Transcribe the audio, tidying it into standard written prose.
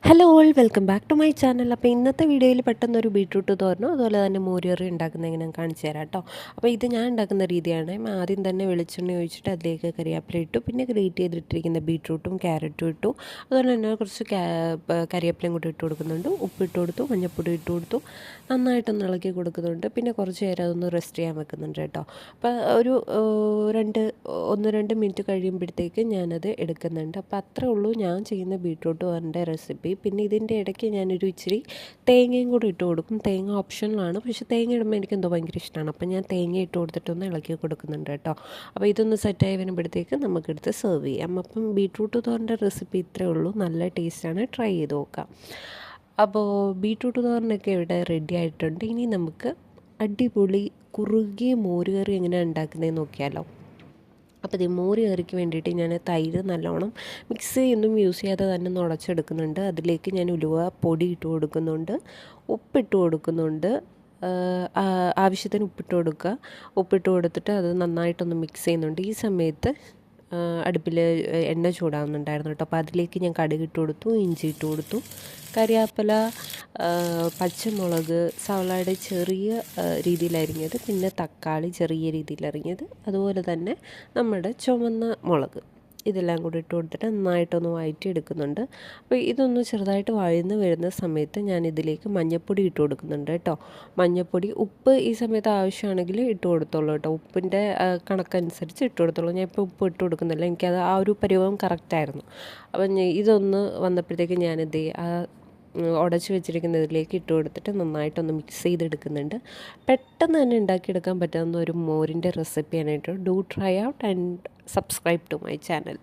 Hello all welcome back to my channel. അപ്പോൾ ഇന്നത്തെ വീഡിയോയിൽ പെട്ടെന്നൊരു ബീട്രൂട്ട് തോരനോ അതുപോലെ തന്നെ മോരുകറി ഉണ്ടാക്കുന്നത് എങ്ങനെ കാണിച്ചു തരാം കേട്ടോ. അപ്പോൾ ഇത് ഞാൻ ഉണ്ടാക്കുന്ന രീതിയാണ്. ആദ്യം തന്നെ വെളിച്ചെണ്ണ ഒഴിച്ചിട്ട് അതിലേക്ക് കറിവേപ്പില ഇട്ടു, പിന്നെ ഗ്രേറ്റ് ചെയ്തിട്ടിരിക്കുന്ന ബീട്രൂട്ടും ക്യാരറ്റും ഇട്ടു, അതുപോലെ തന്നെ കുറച്ച് കറിവേപ്പിലയും കൂടി ഇട്ട് കൊടുക്കുന്നുണ്ട്, ഉപ്പിട്ട് കൊടുത്തു, മഞ്ഞൾപ്പൊടി ഇട്ട് കൊടുത്തു, നന്നായിട്ടൊന്ന് ഇളക്കി കൊടുക്കുന്നുണ്ട്. പിന്നെ കുറച്ച് നേരം അതൊന്ന് റെസ്റ്റ് ചെയ്യാൻ വെക്കുന്നുണ്ട് കേട്ടോ. അപ്പോൾ ഒരു ഒന്ന് രണ്ട് മിനിറ്റ് കഴിയുമ്പോഴത്തേക്ക് ഞാനത് എടുക്കുന്നുണ്ട്. അപ്പോൾ അത്രേ ഉള്ളൂ ഞാൻ ചെയ്യുന്ന ബീട്രൂട്ട് തോരൻ്റെ റെസിപ്പി. പിന്നെ ഇതിൻ്റെ ഇടയ്ക്ക് ഞാനൊരു ഇച്ചിരി തേങ്ങയും കൂടി ഇട്ട് കൊടുക്കും. തേങ്ങ ഓപ്ഷണലാണ്, പക്ഷേ തേങ്ങ ഇടുമ്പോൾ എനിക്ക് എന്തോ ഭയങ്കര ഇഷ്ടമാണ്. അപ്പോൾ ഞാൻ തേങ്ങ ഇട്ട് കൊടുത്തിട്ടൊന്ന് ഇളക്കി കൊടുക്കുന്നുണ്ട് കേട്ടോ. അപ്പോൾ ഇതൊന്ന് സെറ്റായി വരുമ്പോഴത്തേക്ക് നമുക്കെടുത്ത് സെർവ് ചെയ്യാം. അപ്പം ബീട്രൂട്ട് തോരൻ്റെ റെസിപ്പി ഇത്രയേ ഉള്ളൂ. നല്ല ടേസ്റ്റാണ്, ട്രൈ ചെയ്ത് നോക്കാം. അപ്പോൾ ബീട്രൂട്ട് തോരനൊക്കെ ഇവിടെ റെഡി ആയിട്ടുണ്ട്. ഇനി നമുക്ക് അടിപൊളി കുറുകിയ മോരുകറി എങ്ങനെയാണ് ഉണ്ടാക്കുന്നതെന്ന് നോക്കിയാലോ. അപ്പോൾ ഇത് മോര് കറിക്ക് വേണ്ടിയിട്ട് ഞാൻ തൈര് നല്ലോണം മിക്സിയൊന്നും യൂസ് ചെയ്യാതെ തന്നെ ഒന്ന് ഉടച്ചെടുക്കുന്നുണ്ട്. അതിലേക്ക് ഞാൻ ഉലുവ പൊടി ഇട്ട് കൊടുക്കുന്നുണ്ട്, ഉപ്പിട്ട് കൊടുക്കുന്നുണ്ട്. ആവശ്യത്തിന് ഉപ്പിട്ട് കൊടുക്കുക. ഉപ്പിട്ട് കൊടുത്തിട്ട് അത് നന്നായിട്ടൊന്ന് മിക്സ് ചെയ്യുന്നുണ്ട്. ഈ സമയത്ത് അടുപ്പിൽ എണ്ണ ചൂടാവുന്നുണ്ടായിരുന്നു കേട്ടോ. അപ്പോൾ അതിലേക്ക് ഞാൻ കടുക് ഇട്ട് കൊടുത്തു, ഇഞ്ചി ഇട്ട് കൊടുത്തു, കരിവേപ്പില, പച്ചമുളക്, സവാളയുടെ ചെറിയ രീതിയിൽ അരിഞ്ഞത്, പിന്നെ തക്കാളി ചെറിയ രീതിയിൽ അരിഞ്ഞത്, അതുപോലെ തന്നെ നമ്മുടെ ചുവന്ന മുളക്, ഇതെല്ലാം കൂടി ഇട്ട് കൊടുത്തിട്ട് നന്നായിട്ടൊന്ന് വഴറ്റി എടുക്കുന്നുണ്ട്. അപ്പോൾ ഇതൊന്ന് ചെറുതായിട്ട് വഴന്ന് വരുന്ന സമയത്ത് ഞാൻ ഇതിലേക്ക് മഞ്ഞൾപ്പൊടി ഇട്ട് കൊടുക്കുന്നുണ്ട് കേട്ടോ. മഞ്ഞൾപ്പൊടി, ഉപ്പ് ഈ സമയത്ത് ആവശ്യമാണെങ്കിൽ ഇട്ട് കൊടുത്തോളൂ കേട്ടോ. ഉപ്പിൻ്റെ കണക്കനുസരിച്ച് ഇട്ട് കൊടുത്തോളൂ. ഞാൻ ഇപ്പോൾ ഉപ്പ് ഇട്ട് കൊടുക്കുന്നില്ല, എനിക്കത് ആ ഒരു പരിവം കറക്റ്റായിരുന്നു. അപ്പം ഇതൊന്ന് വന്നപ്പോഴത്തേക്ക് ഞാനിത് ഉടച്ച് വെച്ചിരിക്കുന്നതിലേക്ക് ഇട്ട് കൊടുത്തിട്ട് നന്നായിട്ടൊന്ന് മിക്സ് ചെയ്തെടുക്കുന്നുണ്ട്. പെട്ടെന്ന് തന്നെ ഉണ്ടാക്കിയെടുക്കാൻ പറ്റാവുന്ന ഒരു മോരിൻ്റെ റെസിപ്പിയാണ് കേട്ടോ. Do try out and subscribe to my channel.